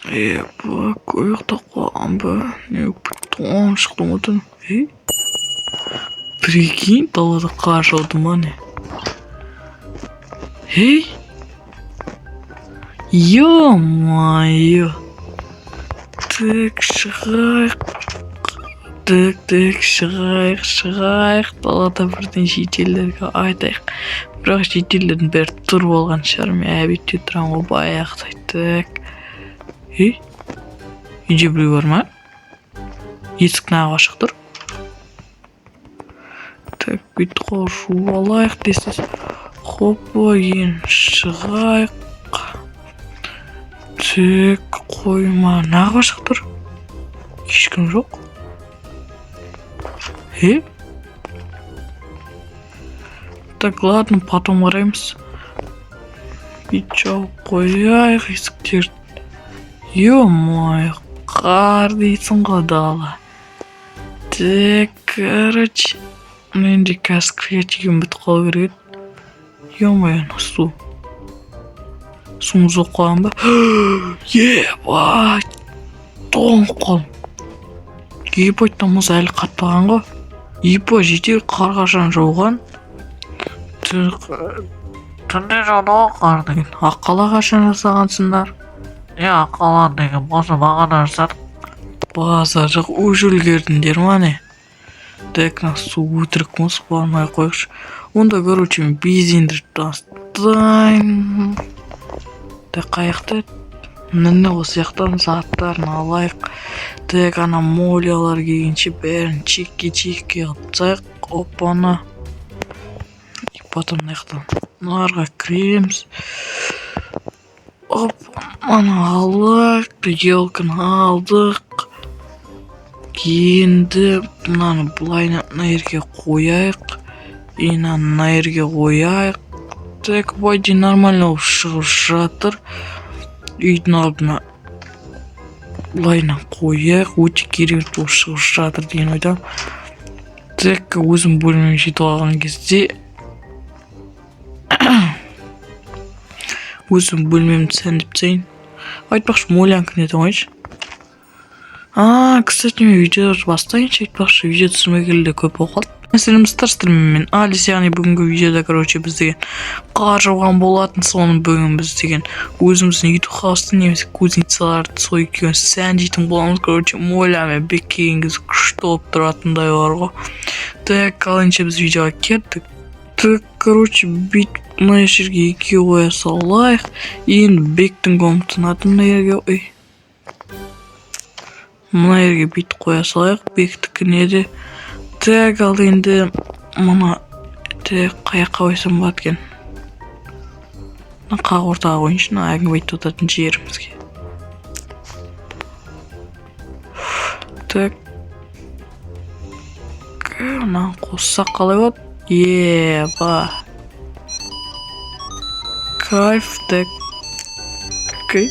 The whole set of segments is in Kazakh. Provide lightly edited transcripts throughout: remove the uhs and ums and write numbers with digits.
Bak ayakta kalan be. Ne bir çıktım odan. Прикинь, далада қар жауды ма не? Ё-моё! Так, шығайық. Так, шығайық. Далада бірден шетелдерге айтайық. Бірақ шетелдердің бәрі тұрып алған шығар. Мен әбетте тұрам ғой баяқтай. Так. Үйде біреу бар ма? Есік неғып ашық тұр? Так, бүйтіп қоршу алайық десіз. Хопа, шығайық. Так, қойма неғып ашық тұр? Ешкім жоқ. Так, ладно, потом қараймыз. Бүйтіп жауып қояйық есіктерді. Ё-моё, қар дейсің ғой дала. Так, короче, менде қазір креативім бітіп қалу керек еді. Ё-моё, су. Суымыз жоқ қалған ба? Ебать, тоңып қалдым. Ебать, мұз әлі қатпаған ғой. Ебать, жетер қар қашан жауған. Түнде жауды ғой қар деген. Аққала қашан жасағансыңдар? Аққала деген болса бағана жасадық. Базаржық өз үлгердіңдер ма не? Так, су өтірік мұз бармай қойықшы. Онда, короче, мен бензинді тастайын. Так, қаяқты? Міне осы яқтан заттарын алайық. Так, ана молялар келгенше бәрін чекке атсайық. Опана. И потом яқтан нарға кіреміз. Ана алайық. Елкін алдық. Енді мынаны бұлайна жерге қояйық. Мына жерге қояйық. Так, вроде нормально шығып жатыр. Үйдің алдына бұлайна қояйық. Өте керемет болып шығып жатыр деген ойдам. Так, өзім бөлмеме жетіп алған кезде өзім бөлмемді сәндіп тастайын. Айтпақшы, молянкін еді ойыншы. Кстати, мен видеоды бастайыншы. Айтпақшы, видео түсірмегелі көп оқалды. Сәлемдестер, мен Алис, яғни бүгінгі видеода, короче, біз деген қар жауған болатын. Соның бүгін біз деген өзіміздің YouTube хаусты немесе кузницаларды сол екеуін сәндейтін боламыз. Короче, молямен бекейіңіз күшті болып тұратындай бар ғой. Так, қалайынша біз видеоға кеттік. Так, короче, бүйтіп мына жерге екеу қоя салайық. Енді бектің комнатын мына жерге мына жерге бүйтіп қоя салайық. Бектікіне де. Так, ал енді мына қаяққа қойсам болады екен. Қақ ортаға қойыншы, әңгіме айтып отыратын жерімізге. Так, мына қоссақ қалай болады? Еба, кайф. Так, окей.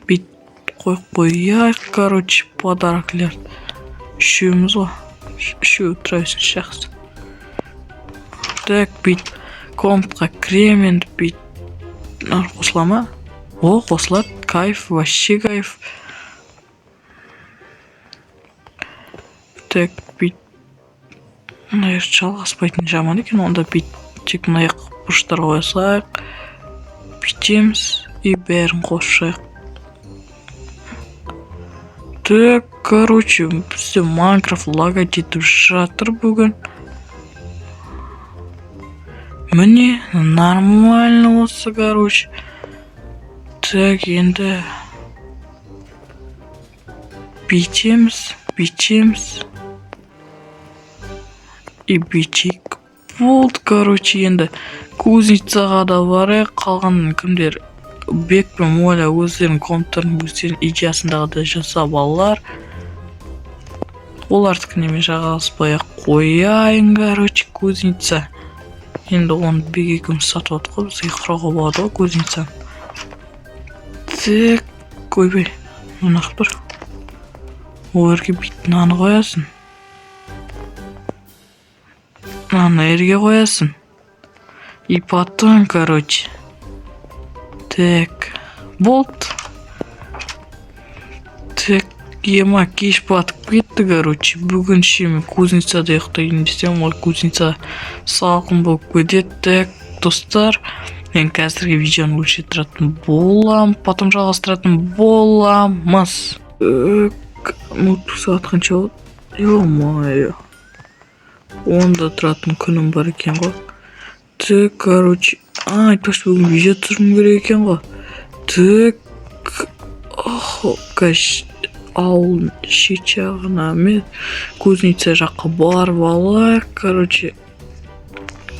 Бит қойып, короче, подароклер. Үшеуміз ғой. Үшеу тұрайсын шақсы. Так, бит комнатқа крем, енді бит қосыла ма? Қосылады. Кайф, вообще кайф. Так, бит мына жалғаспайтын жаман екен. Онда бит тек мына бұрыштар қойсақ, битеміз и бәрін қосшайық. Так, короче, бізде Майнкрафт лагать етіп жатыр бүгін. Міне, нормально осы, короче. Так, енді битеміз. И битик болды, короче, енді кузницаға да барайық. Қалған кімдер Бек пен Моля өздерінің комнаттарын өздерінің идеясындағы да жасап алар. Олардікіне мен жағаласпай қояйын, короче, кузница. Енді оны Бек екеуміз сатып отыр ғой, бізге құруға болады ғой кузницаны. Так, көйбей, мынақ бір. Оларға бүйтіп наны қоясын. Наны ерге қоясын. И потом, короче, Так. Болт. Так. Ема кеш батып кетті, короче. Бүгін мен кузницада ұйықтайын десем, ол кузница салқын болып кетеді. Так, достар, мен қазіргі видеоны өлшеп тұратын болам, потом жалғастыратын боламыз. Мультик сағат қанша болады? Ё-моё. Онда тұратын күнім бар екен ғой. Так, короче, айтпақшы бүгін видео түсірім керек екен ғой. Так, кәш ауылдың шет жағына мен кузница жаққа барып алайық. Короче,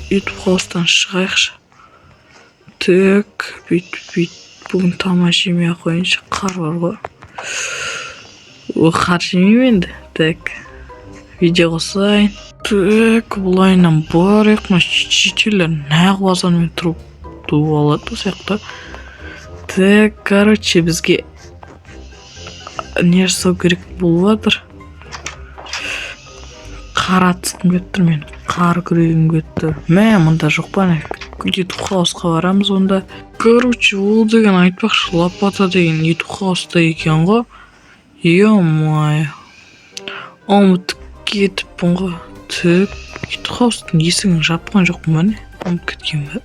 YouTube хаустан шығайықшы. Так, бүйтіп бүгін тамақ жемей ақ қояйыншы, қар бар ғой. Қар жемеймін енді. Так, видео қосайын. Так, бұлайынан барайық. Шетелдер нәқ базармен тұрып алады сияқты. Так, короче, бізге не жасау керек болып жатыр. Қар атысқым келіп тұр мен. Қар күрегім келіп тұр. Мә, мұнда жоқ па не? YouTube хаусқа барамыз онда. Короче, ол деген айтпақшы лопата деген YouTube хауста екен ғой. Ё-моё. Ұмытып кетіппін ғой. Так, YouTube хаустың есігін жапқан жоқпын ба не? Ұмытып кеткен бе?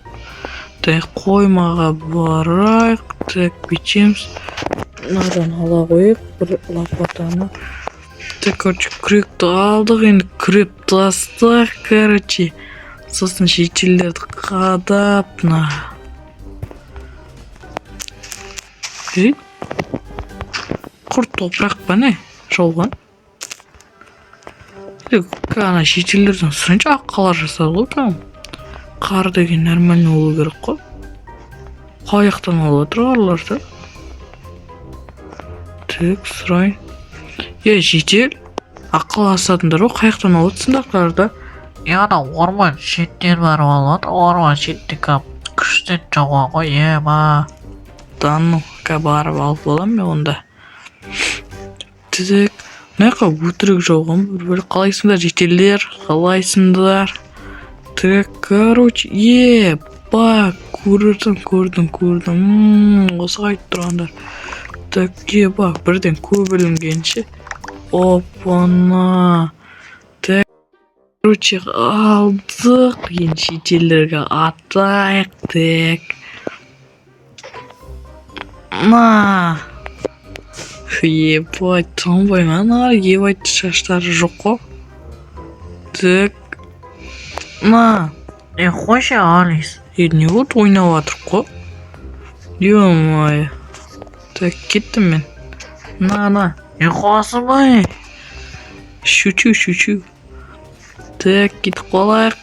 Так, қоймаға барайық. Так, бүйтеміз. Мынадан ала қойып, бір лопатаны. Так, короче, күректі алдық, енді күреп тастақ, короче. Сосын шетелдерді қадап, құр топырақ па не? Жолған. Ана шетелдерден сұрайыншы аққалар жасады ғой кәм. Қар деген нормально болу керек қой. Қаяқтан алып отыр қарларды. Так, сұрайын. Шетел аққал асатындар ғой, қаяқтан алып отсыңдар қарды. Ана орман шеттен барып алады, орман шеттен кап күштен жоға ғой, ема. Дану, барып алып болам мен онда. Так, нәқа өтірік жоғым, бір қалайсыңдар жетелдер, қалайсыңдар. Так, короче, көрдім. Осы қайтып тұрғандар. Так, бірден көбілінгенше. Опана. Так, короче, алдық. Енді шетелдерге атайық. Так. Таңбаймен ебайт шаштары жоқ қой. Так. Қойшы Алис. Не вот ойнап жатыр қой. Ё-моё. Так, кеттім мен. Қосы бай. Шучу. Так, кетіп қалайық.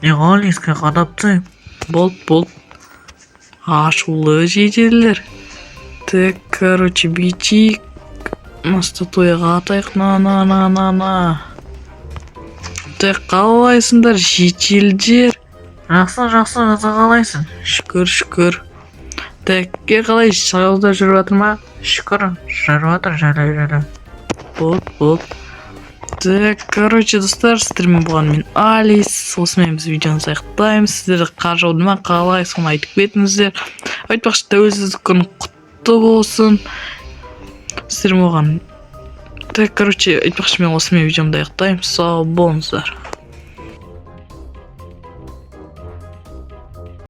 Алисқа қадапты. Болт. Ашулы жетелер. Так, короче, бүйтейік. Статуяға атайық. Так, қалайсыңдар жетелдер. Жақсы, өзі қалайсың? Шүкір. Так, қалай шағылда жүріп жатыр ма? Шүкір, жүріп жатыр, жайлы. Болт. Так, короче, достар, сіздермен болған мен Алис. Осымен біз видеоны аяқтаймыз. Сіздерді қар жауды ма, қалай, соны айтып кетіңіздер. Айтпақшы, тәуелсіздік күні құтты болсын. Сіздермен болған. Так, короче, айтпақшы, мен осымен видеомды аяқтаймын. Сау болыңыздар.